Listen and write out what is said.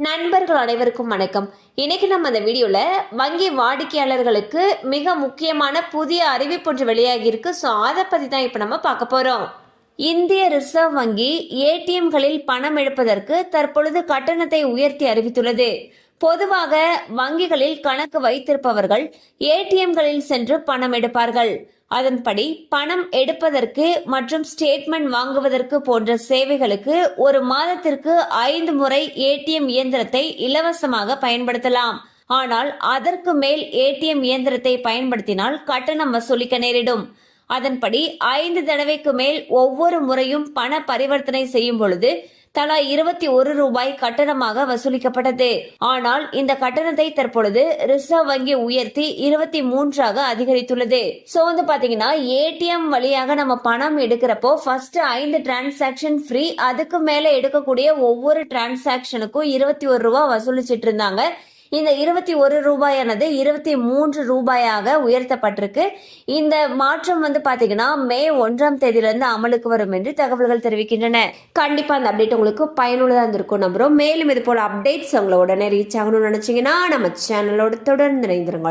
நண்பர்கள் அனைவருக்கும் வணக்கம். இன்னைக்கு நம்ம இந்த வீடியோல வங்கி வாடிக்கையாளர்களுக்கு மிக முக்கியமான புதிய அறிவிப்பு ஒன்று வெளியாகி இருக்கு. ஸோ அதை பத்தி தான் இப்ப நம்ம பார்க்க போறோம். இந்திய ரிசர்வ் வங்கி ஏடிஎம்களில் பணம் எடுப்பதற்கு தற்பொழுது கட்டணத்தை உயர்த்தி அறிவித்துள்ளது. பொதுவாக வங்கிகளில் கணக்கு வைத்திருப்பவர்கள் ஏடிஎம்களில் சென்று பணம் எடுப்பார்கள். அதன்படி பணம் எடுப்பதற்கு மற்றும் ஸ்டேட்மெண்ட் வாங்குவதற்கு போன்ற சேவைகளுக்கு ஒரு மாதத்திற்கு 5 முறை ஏடிஎம் இயந்திரத்தை இலவசமாக பயன்படுத்தலாம். ஆனால் அதற்கு மேல் ஏடிஎம் இயந்திரத்தை பயன்படுத்தினால் கட்டணம் வசூலிக்க நேரிடும். அதன்படி 5 தடவைக்கு மேல் ஒவ்வொரு முறையும் பண பரிவர்த்தனை செய்யும் பொழுது தலா 21 ரூபாய் கட்டணமாக வசூலிக்கப்பட்டது. ஆனால் இந்த கட்டணத்தை தற்பொழுது ரிசர்வ் வங்கி உயர்த்தி 23ஆக அதிகரித்துள்ளது. சோ பாத்தீங்கன்னா ஏடிஎம் வழியாக நம்ம பணம் எடுக்கிறப்போ ஃபர்ஸ்ட் 5 டிரான்சாக்சன் ஃப்ரீ. அதுக்கு மேல எடுக்கக்கூடிய ஒவ்வொரு டிரான்சாக்சனுக்கும் 21 ரூபாய் வசூலிச்சிட்டு இருந்தாங்க. இந்த 21 ரூபாயானது 23 ரூபாயாக உயர்த்தப்பட்டிருக்கு. இந்த மாற்றம் பாத்தீங்கன்னா மே 1ஆம் தேதியிலிருந்து அமலுக்கு வரும் என்று தகவல்கள் தெரிவிக்கின்றன. கண்டிப்பா அந்த அப்டேட் உங்களுக்கு பயனுள்ளதா இருந்திருக்கும் நம்புறோம். மேலும் இது போல அப்டேட்ஸ் உங்களை உடனே ரீச் ஆகணும்னு நினைச்சீங்கன்னா நம்ம சேனலோட தொடர்ந்து இணைந்திருங்கள்.